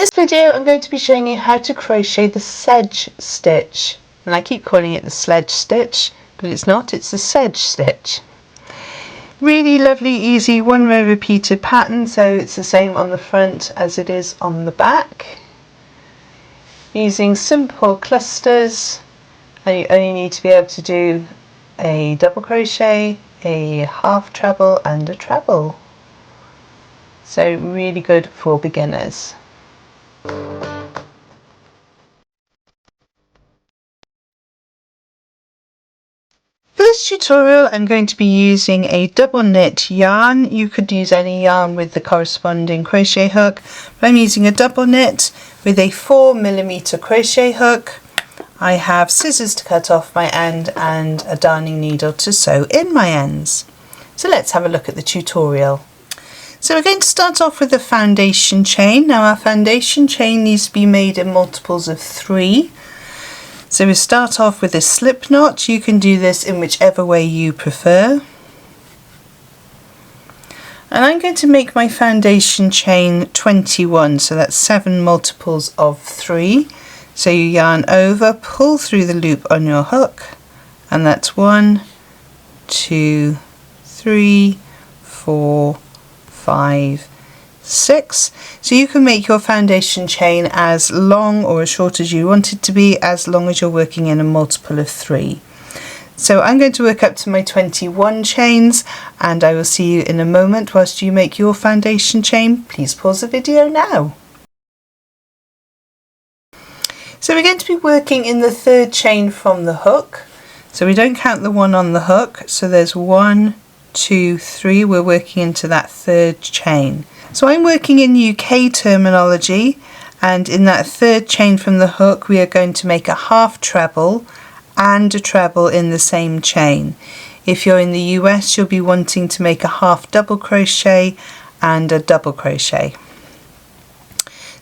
this video I'm going to be showing you how to crochet the sedge stitch, and I keep calling it the sledge stitch, but it's not, it's the sedge stitch. Really lovely, easy, one row repeated pattern, so it's the same on the front as it is on the back. Using simple clusters, and you only need to be able to do a double crochet, a half treble and a treble. So really good for beginners. For this tutorial I'm going to be using a double knit yarn. You could use any yarn with the corresponding crochet hook, but I'm using a double knit with a 4mm crochet hook. I have scissors to cut off my end and a darning needle to sew in my ends. So let's have a look at the tutorial. So we're going to start off with the foundation chain. Now our foundation chain needs to be made in multiples of 3. So we start off with a slip knot. You can do this in whichever way you prefer. And I'm going to make my foundation chain 21, so that's 7 multiples of 3. So you yarn over, pull through the loop on your hook, and that's 1, 2, 3, 4, 5, 6. So you can make your foundation chain as long or as short as you want it to be, as long as you're working in a multiple of 3. So I'm going to work up to my 21 chains, and I will see you in a moment whilst you make your foundation chain. Please pause the video now. So we're going to be working in the 3rd chain from the hook. So we don't count the one on the hook. So there's 1, 2, 3. We're working into that 3rd chain. So I'm working in UK terminology, and in that 3rd chain from the hook we are going to make a half treble and a treble in the same chain. If you're in the US, you'll be wanting to make a half double crochet and a double crochet.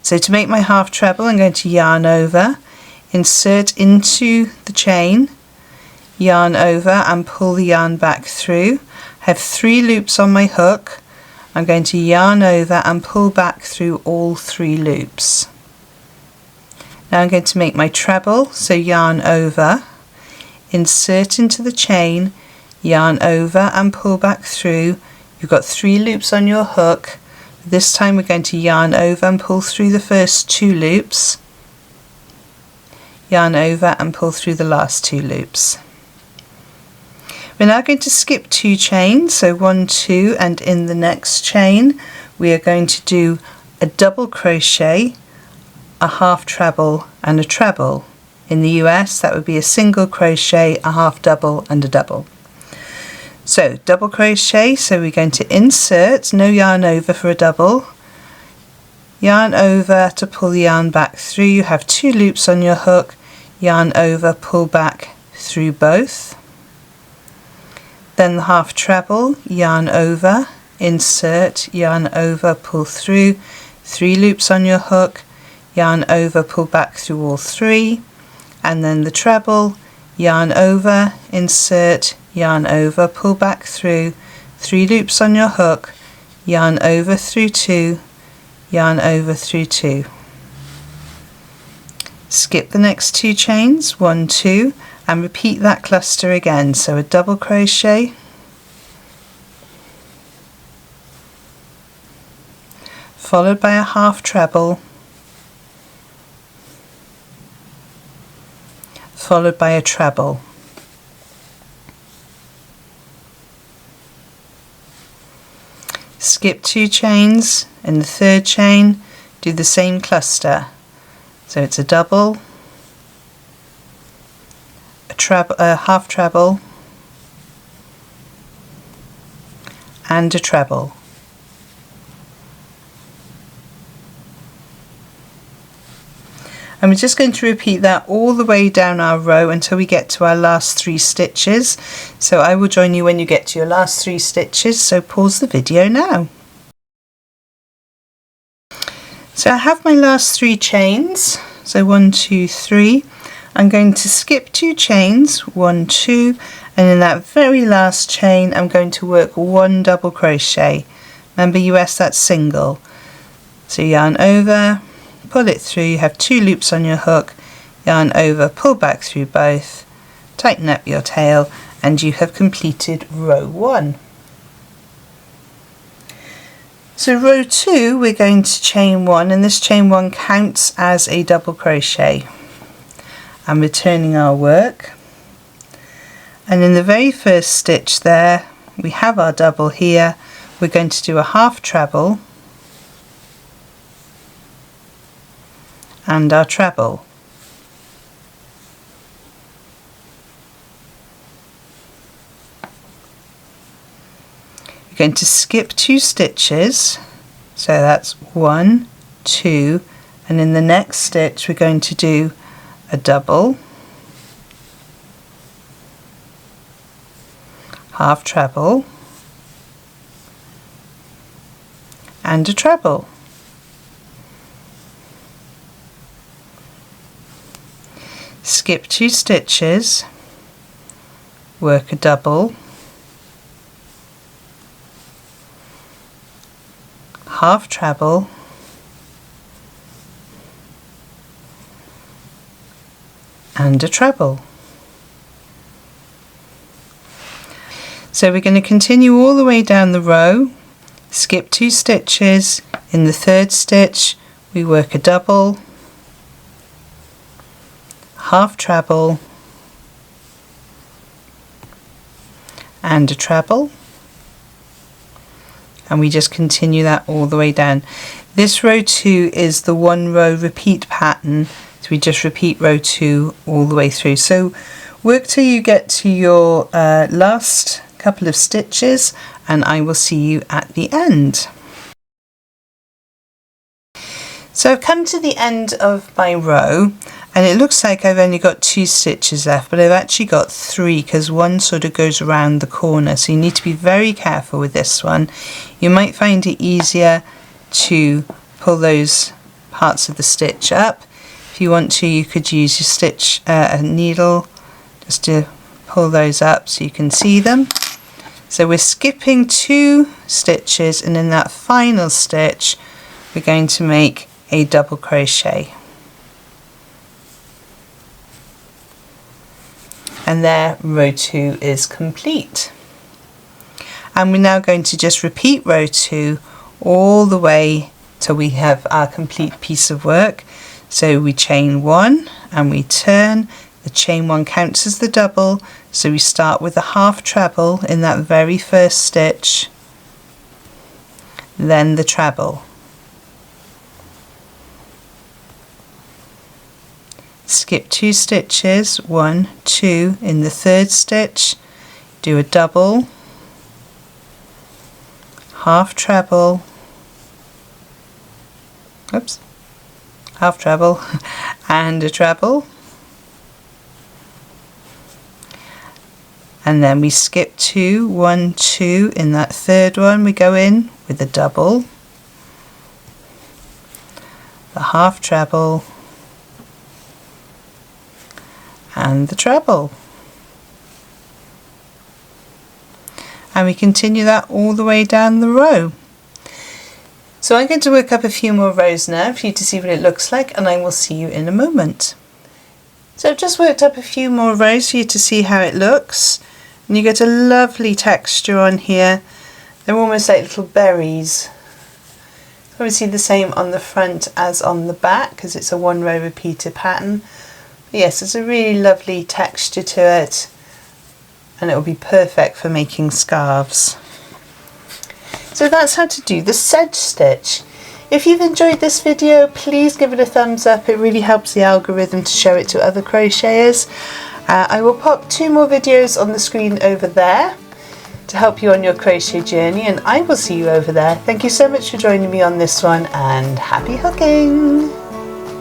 So to make my half treble, I'm going to yarn over, insert into the chain, yarn over and pull the yarn back through. I have 3 loops on my hook. I'm going to yarn over and pull back through all 3 loops. Now I'm going to make my treble, so yarn over, insert into the chain, yarn over and pull back through. You've got 3 loops on your hook. This time we're going to yarn over and pull through the first 2 loops, yarn over and pull through the last 2 loops. We're now going to skip 2 chains, so 1, 2, and in the next chain we are going to do a double crochet, a half treble and a treble. In the US that would be a single crochet, a half double and a double. So double crochet, so we're going to insert, no yarn over for a double, yarn over to pull the yarn back through. You have 2 loops on your hook, yarn over, pull back through both. Then the half treble, yarn over, insert, yarn over, pull through, 3 loops on your hook, yarn over, pull back through all 3, and then the treble, yarn over, insert, yarn over, pull back through, 3 loops on your hook, yarn over through 2, yarn over through 2. Skip the next 2 chains, 1, 2, and repeat that cluster again. So a double crochet, followed by a half treble, followed by a treble. Skip 2 chains, in the 3rd chain do the same cluster. So it's a double, a half treble and a treble. And we're just going to repeat that all the way down our row until we get to our last 3 stitches. So I will join you when you get to your last 3 stitches, so pause the video now. So I have my last 3 chains, so 1, 2, 3. I'm going to skip 2 chains, 1, 2, and in that very last chain I'm going to work 1 double crochet. Remember US, that's single. So yarn over, pull it through, you have 2 loops on your hook, yarn over, pull back through both, tighten up your tail, and you have completed row 1. So row 2 we're going to chain 1, and this chain 1 counts as a double crochet. I'm returning our work, and in the very first stitch there we have our double here. We're going to do a half treble and our treble. We're going to skip 2 stitches, so that's 1, 2, and in the next stitch we're going to do a double, half treble, and a treble. Skip 2 stitches, work a double, half treble, and a treble. So we're going to continue all the way down the row, skip 2 stitches, in the third stitch we work a double, half treble, and a treble, and we just continue that all the way down. This row 2 is the 1 row repeat pattern, so we just repeat row 2 all the way through. So work till you get to your last couple of stitches, and I will see you at the end. So I've come to the end of my row, and it looks like I've only got 2 stitches left, but I've actually got 3 because one sort of goes around the corner, so you need to be very careful with this one. You might find it easier to pull those parts of the stitch up. If you want to, you could use your stitch a needle just to pull those up so you can see them. So we're skipping 2 stitches, and in that final stitch we're going to make a double crochet. And there, row 2 is complete. And we're now going to just repeat row 2 all the way till we have our complete piece of work. So we chain 1 and we turn. The chain 1 counts as the double, so we start with a half treble in that very first stitch, then the treble. Skip 2 stitches, 1, 2, in the third stitch, do a double, half treble, oops, half treble, and a treble. And then we skip 2, 1, 2, in that third one we go in with a double, the half treble, and the treble. And we continue that all the way down the row. So I'm going to work up a few more rows now for you to see what it looks like, and I will see you in a moment. So I've just worked up a few more rows for you to see how it looks, and you get a lovely texture on here. They're almost like little berries. Obviously the same on the front as on the back because it's a 1 row repeated pattern. But yes, it's a really lovely texture to it, and it will be perfect for making scarves. So that's how to do the sedge stitch. If you've enjoyed this video, please give it a thumbs up. It really helps the algorithm to show it to other crocheters. I will pop 2 more videos on the screen over there to help you on your crochet journey, and I will see you over there. Thank you so much for joining me on this one, and happy hooking!